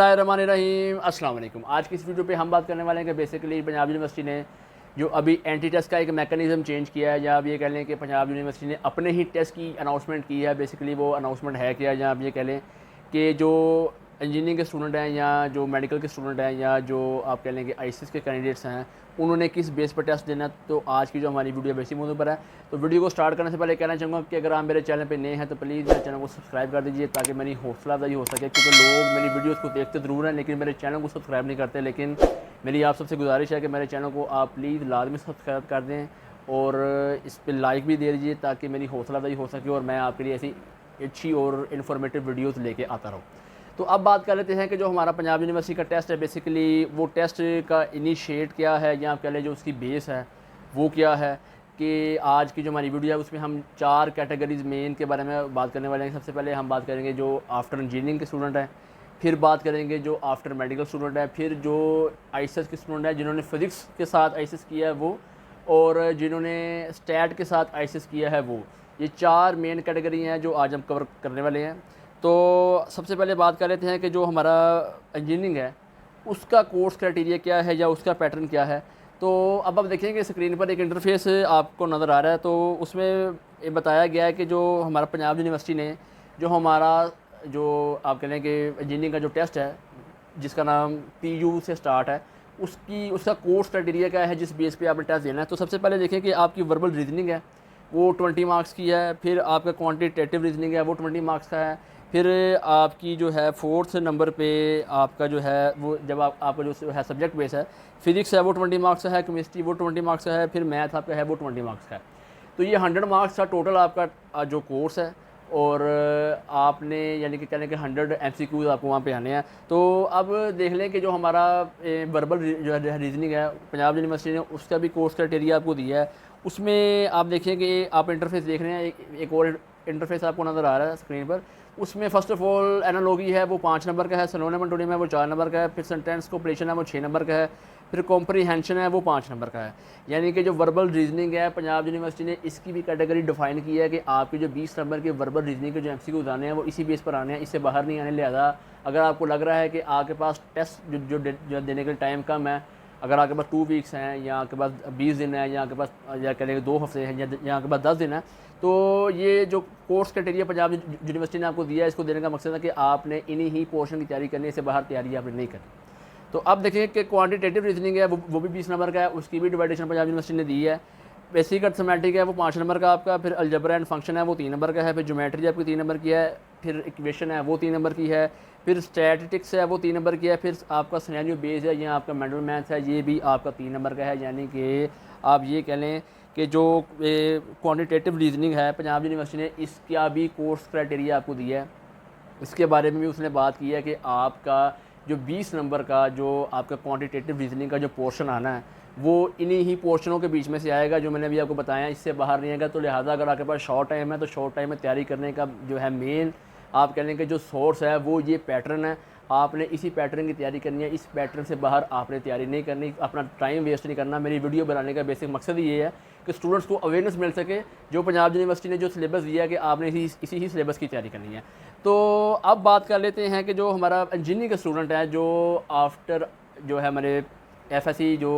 बिस्मिल्लाहिर्रहमानिर्रहीम अस्सलाम वालेकुम। आज की इस वीडियो पे हम बात करने वाले हैं कि बेसिकली पंजाब यूनिवर्सिटी ने जो अभी एंटी टेस्ट का एक मैकेनिज़्म चेंज किया है, या आप ये कह लें कि पंजाब यूनिवर्सिटी ने अपने ही टेस्ट की अनाउंसमेंट की है। बेसिकली वो अनाउंसमेंट है क्या, या आप ये कह लें कि जो इंजीनियरिंग के स्टूडेंट हैं या जो मेडिकल के स्टूडेंट हैं या जो आप कह लें कि आईसीएस के कैंडिडेट्स हैं, उन्होंने किस बेस पर टेस्ट देना। तो आज की जो हमारी वीडियो बेसिक मौजूद पर है। तो वीडियो को स्टार्ट करने से पहले कहना चाहूँगा कि अगर आप मेरे चैनल पे नए हैं तो प्लीज़ मेरे चैनल को सब्सक्राइब कर दीजिए, ताकि मेरी हौसला अफजाई हो सके, क्योंकि लोग मेरी वीडियोस को देखते ज़रूर हैं लेकिन मेरे चैनल को सब्सक्राइब नहीं करते। लेकिन मेरी आप सबसे गुजारिश है कि मेरे चैनल को आप प्लीज़ लाजमी सब्सक्राइब कर दें और इस पर लाइक भी दे दीजिए, ताकि मेरी हौसला अफजाई हो सके और मैं आपके लिए ऐसी अच्छी और इन्फॉर्मेटिव वीडियोज़ लेके आता रहूँ। तो अब बात कर लेते हैं कि जो हमारा पंजाब यूनिवर्सिटी का टेस्ट है, बेसिकली वो टेस्ट का इनिशिएट क्या है, या आप कह लें जो उसकी बेस है वो क्या है। कि आज की जो हमारी वीडियो है उसमें हम 4 कैटेगरीज़ मेन के बारे में बात करने वाले हैं। सबसे पहले हम बात करेंगे जो आफ्टर इंजीनियरिंग के स्टूडेंट हैं, फिर बात करेंगे जो आफ्टर मेडिकल स्टूडेंट है, फिर जो आईसीएस के स्टूडेंट हैं जिन्होंने फिज़िक्स के साथ आईसीएस किया है वो, और जिन्होंने स्टैट के साथ आईसीएस किया है वो। ये 4 मेन कैटेगरी हैं जो आज हम कवर करने वाले हैं। तो सबसे पहले बात कर लेते हैं कि जो हमारा इंजीनियरिंग है उसका कोर्स क्राइटेरिया क्या है या उसका पैटर्न क्या है। तो अब आप देखेंगे स्क्रीन पर एक इंटरफेस आपको नज़र आ रहा है। तो उसमें ये बताया गया है कि जो हमारा पंजाब यूनिवर्सिटी ने जो हमारा जो आप कह लें कि इंजीनियरिंग का जो टेस्ट है जिसका नाम पीयू से स्टार्ट है, उसका कोर्स क्राइटेरिया क्या है जिस बेस पे आपने टेस्ट देना है। तो सबसे पहले देखें कि आपकी वर्बल रीजनिंग है वो 20 मार्क्स की है, फिर आपका क्वांटिटेटिव रीजनिंग है वो 20 मार्क्स का है, फिर आपकी जो है 4th नंबर पे आपका जो है वो जब आपका जो है सब्जेक्ट बेस है, फिज़िक्स है वो 20 मार्क्स का है, केमिस्ट्री वो 20 मार्क्स का है, फिर मैथ आपका है वो 20 मार्क्स का है। तो ये 100 मार्क्स का टोटल आपका जो कोर्स है, और आपने यानी कि कहने के 100 एमसीक्यूज़ आपको वहाँ पे आने हैं। तो अब देख लें कि जो हमारा वर्बल जो है रीजनिंग है पंजाब यूनिवर्सिटी ने उसका भी कोर्स क्राइटेरिया आपको दिया है। उसमें आप देखें कि आप इंटरफेस देख रहे हैं, एक और इंटरफेस आपको नज़र आ रहा है स्क्रीन पर। उसमें फ़र्स्ट ऑफ ऑल एनालॉगी है वो 5 नंबर का है, सिनोनिम एंटोनिम है वो 4 नंबर का है, फिर सेंटेंस कॉम्प्लीशन है वो 6 नंबर का है, फिर कॉम्प्रीहेंशन है वो 5 नंबर का है। यानी कि जो वर्बल रीजनिंग है पंजाब यूनिवर्सिटी ने इसकी भी कैटेगरी डिफाइन की है कि आपके जो 20 नंबर के वर्बल रीजनिंग के जो एमसीक्यूज़ आने हैं वो इसी बेस पर आने हैं, इससे बाहर नहीं आने। लिहाजा अगर आपको लग रहा है कि आपके पास टेस्ट जो देने के टाइम कम है, अगर आपके पास 2 वीक्स हैं या आपके पास 20 दिन है या आपके पास या कह लेंगे 2 हफ्ते हैं या आपके पास 10 दिन है, तो ये जो कोर्स क्राइटेरिया पंजाब यूनिवर्सिटी ने आपको दिया है, इसको देने का मकसद है कि आपने इन्हीं ही पोर्शन की तैयारी करने से बाहर तैयारी आपने नहीं करनी। तो अब देखें कि क्वांटिटेटिव रीजनिंग है वो भी 20 नंबर का है, उसकी भी डिवाइडेशन पंजाब यूनिवर्सिटी ने दी है। बेसिक अर्थमेटिक है वो 5 नंबर का आपका, फिर अलजबरा एंड फंक्शन है वो 3 नंबर का है, फिर ज्योमेट्री आपकी 3 नंबर की है, फिर इक्वेशन है वो 3 नंबर की है, फिर स्टैटिस्टिक्स है वो 3 नंबर की है, फिर आपका सिनेरियो बेस्ड है या आपका मेंटल मैथ्स है ये भी आपका 3 नंबर का है। यानी कि आप ये कह लें कि जो क्वांटिटेटिव रीजनिंग है पंजाब यूनिवर्सिटी ने इसका भी कोर्स क्राइटेरिया आपको दिया है। इसके बारे में भी उसने बात की है कि आपका जो 20 नंबर का जो आपका क्वांटिटेटिव रीजनिंग का जो पोर्शन आना है वो इन्हीं ही पोर्शनों के बीच में से आएगा जो मैंने अभी आपको बताया, इससे बाहर नहीं आएगा। तो लिहाजा अगर आपके पास शॉर्ट टाइम है तो शॉर्ट टाइम में तैयारी करने का जो है मेन आप कह लें कि जो सोर्स है वो ये पैटर्न है। आपने इसी पैटर्न की तैयारी करनी है, इस पैटर्न से बाहर आपने तैयारी नहीं करनी, अपना टाइम वेस्ट नहीं करना। मेरी वीडियो बनाने का बेसिक मकसद ये है कि स्टूडेंट्स को अवेयरनेस मिल सके जो पंजाब यूनिवर्सिटी ने जो सिलेबस दिया है कि आपने इसी ही सिलेबस की तैयारी करनी है। तो अब बात कर लेते हैं कि जो हमारा इंजीनियरिंग का स्टूडेंट है जो आफ्टर जो है हमारे एफएससी जो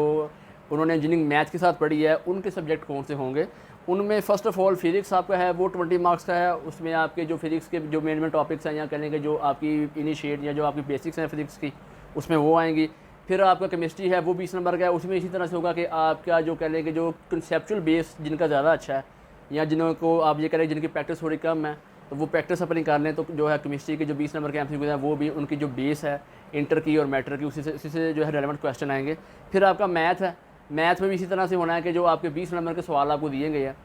उन्होंने इंजीनियरिंग मैथ्स के साथ पढ़ी है, उनके सब्जेक्ट कौन से होंगे। उनमें फ़र्स्ट ऑफ़ ऑल फिज़िक्स आपका है वो 20 मार्क्स का है। उसमें आपके जो फिज़िक्स के जो मेन टॉपिक्स हैं या कहने के जो आपकी इनिशिएट या जो आपकी बेसिक्स हैं फिज़िक्स की उसमें वो आएंगी। फिर आपका केमिस्ट्री है वो 20 नंबर का है, उसमें इसी तरह से होगा कि आपका जो कह लें कि जो कंसेप्चुअल बेस जिनका ज़्यादा अच्छा है या जिनको आप ये करें जिनकी प्रैक्टिस थोड़ी कम है तो वो प्रैक्टिस अपनी कर लें। तो जो है केमिस्ट्री के जो 20 नंबर के एमसीक्यू हैं वो भी उनकी जो बेस है इंटर की और मैटर की उसी से जो है रेलेवेंट क्वेश्चन आएंगे। फिर आपका मैथ है, मैथ में भी इसी तरह से होना है कि जो आपके 20 नंबर के सवाल आपको दिए गए हैं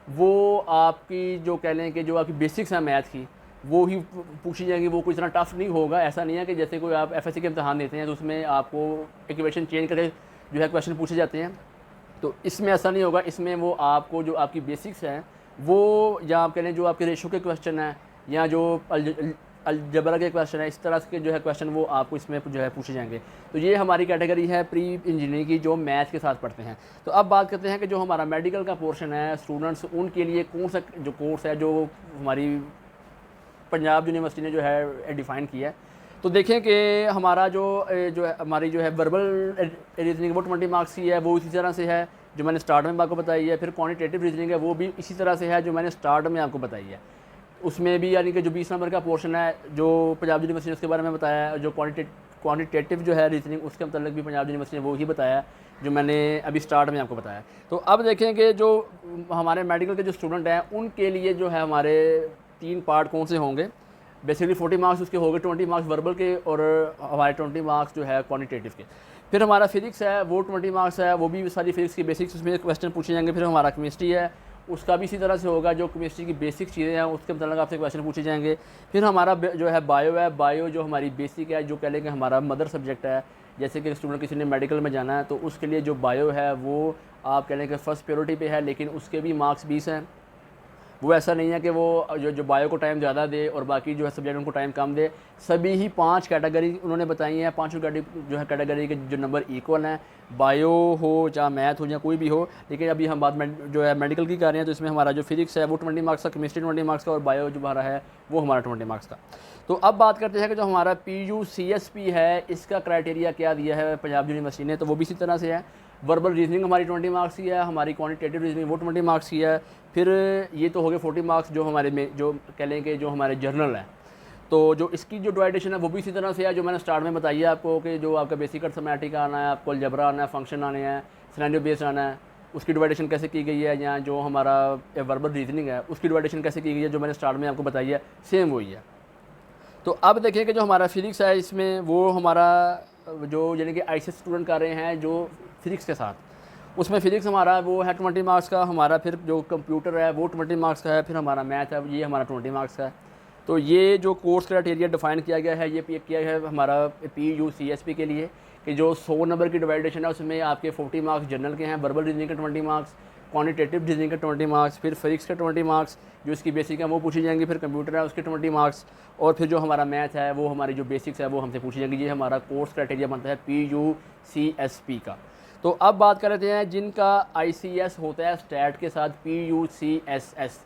वो आपकी जो कह लें कि जो आपकी बेसिक्स हैं मैथ की वो ही पूछी जाएंगी। वो कोई इतना टफ नहीं होगा, ऐसा नहीं है कि जैसे कोई आप एफएससी के इम्तहान देते हैं तो उसमें आपको इक्वेशन चेंज करके जो है क्वेश्चन पूछे जाते हैं। तो इसमें ऐसा नहीं होगा, इसमें वो आपको जो आपकी बेसिक्स हैं वो या आप कह लें जो आपके रेशो के क्वेश्चन हैं या जो अलजबरा के क्वेश्चन है, इस तरह के जो है क्वेश्चन वो आपको इसमें जो है पूछे जाएंगे। तो ये हमारी कैटेगरी है प्री इंजीनियरिंग की जो मैथ के साथ पढ़ते हैं। तो अब बात करते हैं कि जो हमारा मेडिकल का पोर्शन है स्टूडेंट्स उनके लिए कौन सा जो कोर्स है जो हमारी पंजाब यूनिवर्सिटी ने जो है डिफ़ाइन किया है। तो देखें कि हमारा जो है हमारी जो है वर्बल रीजनिंग वो 20 मार्क्स की है, वो इसी तरह से है जो मैंने स्टार्ट में आपको बताई है। फिर क्वांटिटेटिव रीजनिंग है, वो भी इसी तरह से है जो मैंने स्टार्ट में आपको बताई है। उसमें भी यानी कि जो 20 नंबर का पोर्शन है जो पंजाब यूनिवर्सिटी ने उसके बारे में बताया है, जो क्वांटिटेटिव जो है रीजनिंग उसके मतलब भी पंजाब यूनिवर्सिटी ने वो ही बताया जो मैंने अभी स्टार्ट में आपको बताया। तो अब देखें कि जो हमारे मेडिकल के जो स्टूडेंट हैं उनके लिए जो है हमारे 3 पार्ट कौन से होंगे। बेसिकली 40 मार्क्स उसके हो गए, 20 मार्क्स वर्बल के और हमारे 20 मार्क्स जो है क्वान्टिटेटिव के। फिर हमारा फिजिक्स है वो 20 मार्क्स है, वो भी सारी फिजिक्स की बेसिक्स उसमें क्वेश्चन पूछे जाएंगे। फिर हमारा केमिस्ट्री है, उसका भी इसी तरह से होगा, जो केमिस्ट्री की बेसिक चीज़ें हैं उसके मतलब आपसे क्वेश्चन पूछे जाएंगे। फिर हमारा जो है बायो है, बायो जो हमारी बेसिक है, जो कह लें कि हमारा मदर सब्जेक्ट है। जैसे कि स्टूडेंट किसी ने मेडिकल में जाना है तो उसके लिए जो बायो है वो आप कह लें कि फ़र्स्ट प्रायोरिटी पे है, लेकिन उसके भी मार्क्स 20 हैं। वो ऐसा नहीं है कि वो जो बायो को टाइम ज़्यादा दे और बाकी जो है सब्जेक्ट उनको टाइम कम दे। सभी ही 5 कैटेगरी उन्होंने बताई हैं, 5 जो है कैटेगरी के जो नंबर इक्वल हैं, बायो हो चाहे मैथ हो या कोई भी हो। लेकिन अभी हम बात में जो है मेडिकल की कर रहे हैं, तो इसमें हमारा जो फिजिक्स है वो 20 मार्क्स का, केमिस्ट्री 20 मार्क्स का और बायो जो हमारा है वो हमारा 20 मार्क्स का। तो अब बात करते हैं कि जो हमारा PUCSP है इसका क्राइटेरिया क्या दिया है पंजाब यूनिवर्सिटी ने, तो वो भी इसी तरह से है। वर्बल रीजनिंग हमारी 20 मार्क्स की है, हमारी क्वांटिटेटिव रीजनिंग वो 20 मार्क्स की है। फिर ये तो हो गए 40 मार्क्स जो हमारे में जो कह लें कि जो हमारे जर्नल है। तो जो इसकी जो डिवाइडेशन है वो भी इसी तरह से है जो मैंने स्टार्ट में बताई है आपको कि जो आपका बेसिक अर्थमेटिक आना है, आपको अलजेब्रा आना है, फंक्शन आने हैं, सिनेरियो बेस्ड आना है, उसकी डिवाइडेशन कैसे की गई है, या जो हमारा वर्बल रीजनिंग है उसकी डिवाइडेशन कैसे की गई है जो मैंने स्टार्ट में आपको बताई है, सेम वही है। तो अब देखिए कि जो हमारा फिजिक्स है इसमें वो हमारा जो यानी कि ICS स्टूडेंट कर रहे हैं जो फिजिक्स के साथ, उसमें फ़िज़िक्स हमारा वो है 20 मार्क्स का। हमारा फिर जो कंप्यूटर है वो 20 मार्क्स का है। फिर हमारा मैथ है ये हमारा 20 मार्क्स का है। तो ये जो कोर्स क्राइटेरिया डिफ़ाइन किया गया है ये किया है हमारा PUCSP के लिए कि जो 100 नंबर की डिवाइडेशन है उसमें आपके 40 मार्क्स जनरल के हैं, वर्बल रीजनिंग के 20 मार्क्स, क्वान्टिटेटिव रीजनिंग के 20 मार्क्स, फिर फिजिक्स के 20 मार्क्स जो इसकी बेसिक है वो पूछी जाएंगी, फिर कंप्यूटर है उसके 20 मार्क्स, और फिर जो हमारा मैथ है वो हमारी जो बेसिक्स है वो हमसे पूछी जाएंगी। ये हमारा कोर्स क्राइटेरिया बनता है PUCSP का। तो अब बात कर लेते हैं जिनका ICS होता है स्टैट के साथ PUCSS।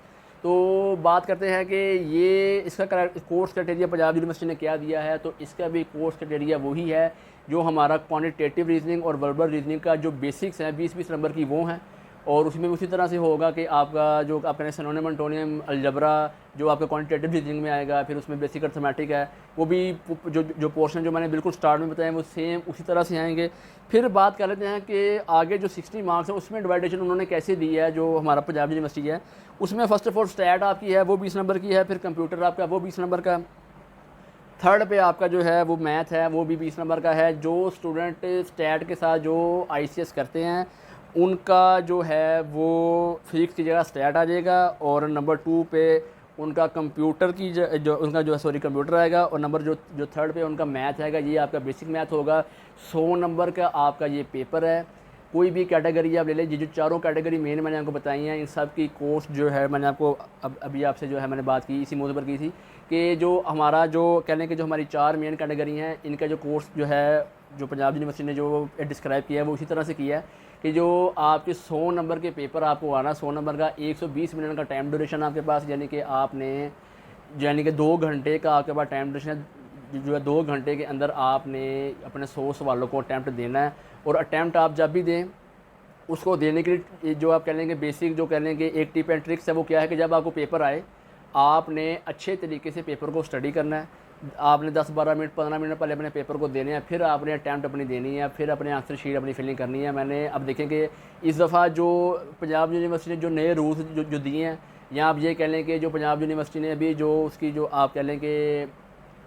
तो बात करते हैं कि ये इसका कोर्स क्राइटेरिया पंजाब यूनिवर्सिटी ने क्या दिया है। तो इसका भी कोर्स क्राइटेरिया वही है जो हमारा क्वांटिटेटिव रीजनिंग और वर्बल रीजनिंग का जो बेसिक्स हैं 20-20 नंबर की वो हैं, और उसमें उसी तरह से होगा कि आपका जो आपका सिनोनिम एंटोनियम अलजबरा जो आपका क्वांटिटेटिव रीजनिंग में आएगा, फिर उसमें बेसिक अर्थमेटिक है, वो भी जो पोर्शन जो मैंने बिल्कुल स्टार्ट में बताया वो सेम उसी तरह से आएंगे। फिर बात कर लेते हैं कि आगे जो 60 मार्क्स है उसमें डिवाइडेशन उन्होंने कैसे दी है जो हमारा पंजाब यूनिवर्सिटी है उसमें। फर्स्ट ऑफ ऑल स्टैट आपकी है वो 20 नंबर की है, फिर कंप्यूटर आपका वो 20 नंबर का, थर्ड पे आपका जो है वो मैथ है वो भी 20 नंबर का है। जो स्टूडेंट स्टैट के साथ जो ICS करते हैं उनका जो है वो फिजिक्स की जगह स्टैट आ जाएगा, और नंबर 2 पे उनका कंप्यूटर की जो उनका जो सॉरी कंप्यूटर आएगा, और नंबर जो थर्ड पे उनका मैथ आएगा, ये आपका बेसिक मैथ होगा। 100 नंबर का आपका ये पेपर है। कोई भी कैटेगरी आप ले लें, जो चारों कैटेगरी मेन मैंने आपको बताई हैं, इन सब की कोर्स जो है मैंने आपको अभी आपसे जो है मैंने बात की इसी मौके पर की थी कि जो हमारा जो कहने के जो हमारी 4 मेन कैटेगरी हैं इनका जो कोर्स जो है जो पंजाब यूनिवर्सिटी ने जो डिस्क्राइब किया है वो इसी तरह से किया है कि जो आपके 100 नंबर के पेपर आपको आना, 100 नंबर का 120 मिनट का टाइम ड्यूरेशन आपके पास, यानी कि आपने यानी कि 2 घंटे का आपके पास टाइम ड्यूरेशन जो है 2 घंटे के अंदर आपने अपने 100 सवालों को अटैम्प्ट देना है। और अटैम्प्ट आप जब भी दें उसको देने के लिए जो आप कह लेंगे बेसिक जो कह लेंगे एक टिप एंड ट्रिक्स है वो क्या है कि जब आपको पेपर आए आपने अच्छे तरीके से पेपर को स्टडी करना है। आपने 10-12 मिनट 15 मिनट पहले अपने पेपर को देने हैं, फिर आपने अटैम्प्ट अपनी देनी है, फिर अपने आंसर शीट अपनी फिलिंग करनी है। मैंने अब देखें कि इस दफ़ा जो पंजाब यूनिवर्सिटी ने जो नए रूल्स जो दिए हैं, या आप ये कह लें कि जो पंजाब यूनिवर्सिटी ने अभी जो उसकी जो आप कह लें कि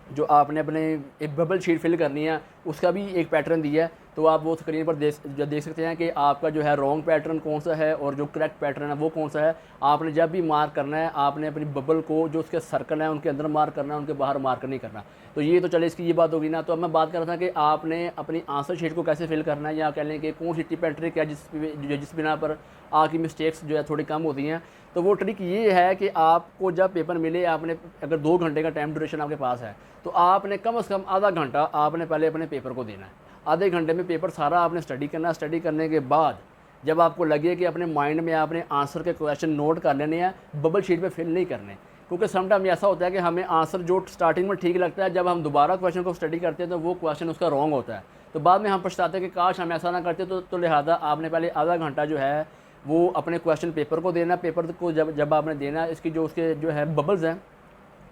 जो आपने अपने एक बबल शीट फिल करनी है उसका भी एक पैटर्न दिया है। तो आप वो स्क्रीन पर देख सकते हैं कि आपका जो है रॉन्ग पैटर्न कौन सा है और जो करेक्ट पैटर्न है वो कौन सा है। आपने जब भी मार्क करना है आपने अपनी बबल को जो उसके सर्कल है उनके अंदर मार्क करना है, उनके बाहर मार्क नहीं करना। तो ये तो चले इसकी ये बात होगी ना। तो अब मैं बात कर रहा था कि आपने अपनी आंसर शीट को कैसे फिल करना है, या कह लें कि कौन सी टिप एंड ट्रिक है जिस बिना पर आपकी मिस्टेक्स जो है थोड़ी कम होती हैं। तो वो ट्रिक ये है कि आपको जब पेपर मिले, आपने अगर 2 घंटे का टाइम ड्यूरेशन आपके पास है तो आपने कम से कम आधा घंटा आपने पहले अपने पेपर को देना है। आधे घंटे में पेपर सारा आपने स्टडी करना है। स्टडी करने के बाद जब आपको लगे कि अपने माइंड में आपने आंसर के क्वेश्चन नोट कर लेने हैं, बबल शीट पे फिल नहीं करने। क्योंकि समटाइम ऐसा होता है कि हमें आंसर जो स्टार्टिंग में ठीक लगता है, जब हम दोबारा क्वेश्चन को स्टडी करते हैं तो वो क्वेश्चन उसका रॉन्ग होता है, तो बाद में हम पछताते हैं कि काश हम ऐसा ना करते। तो लिहाजा आपने पहले आधा घंटा जो है वो अपने क्वेश्चन पेपर को देना, पेपर को जब आपने देना, इसकी जो उसके जो है बबल्स हैं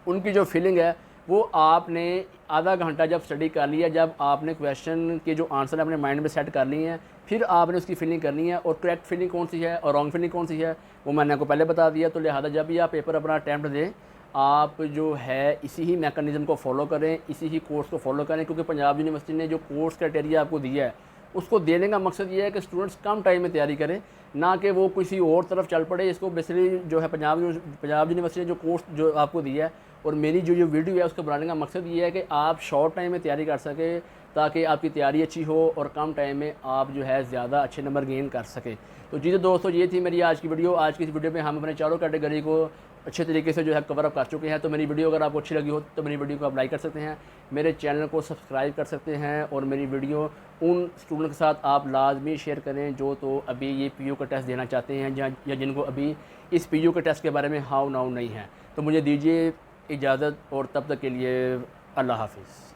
उनकी जो फीलिंग है वो आपने आधा घंटा जब स्टडी कर लिया, जब आपने क्वेश्चन के जो आंसर अपने माइंड में सेट कर लिए हैं, फिर आपने उसकी फीलिंग करनी है। और करेक्ट फीलिंग कौन सी है और रॉन्ग फीलिंग कौन सी है वो मैंने आपको पहले बता दिया। तो लिहाजा जब भी आप पेपर अपना अटैम्प्ट दें, आप जो है इसी ही मैकेनिज़्म को फॉलो करें, इसी ही कोर्स को फॉलो करें, क्योंकि पंजाब यूनिवर्सिटी ने जो कोर्स क्राइटेरिया आपको दिया है उसको देने का मकसद ये है कि स्टूडेंट्स कम टाइम में तैयारी करें, ना कि वो किसी और तरफ चल पड़े। इसको बेसिकली जो है पंजाब यूनिवर्सिटी ने जो कोर्स जो आपको दिया है और मेरी जो वीडियो है उसको बनाने का मकसद ये है कि आप शॉर्ट टाइम में तैयारी कर सकें, ताकि आपकी तैयारी अच्छी हो और कम टाइम में आप जो है ज़्यादा अच्छे नंबर गेन कर सकें। तो जी दोस्तों, ये थी मेरी आज की वीडियो। आज की इस वीडियो में हम अपने चारों कैटेगरी को अच्छे तरीके से जो है कवर अप कर चुके हैं। तो मेरी वीडियो अगर आपको अच्छी लगी हो तो मेरी वीडियो को आप लाइक कर सकते हैं, मेरे चैनल को सब्सक्राइब कर सकते हैं, और मेरी वीडियो उन स्टूडेंट के साथ आप लाजमी शेयर करें जो तो अभी ये पीयू का टेस्ट देना चाहते हैं या जिनको अभी इस पीयू के टेस्ट के बारे में हाउ नाउ नहीं है। तो मुझे दीजिए इजाज़त, और तब तक के लिए अल्लाह हाफिज़।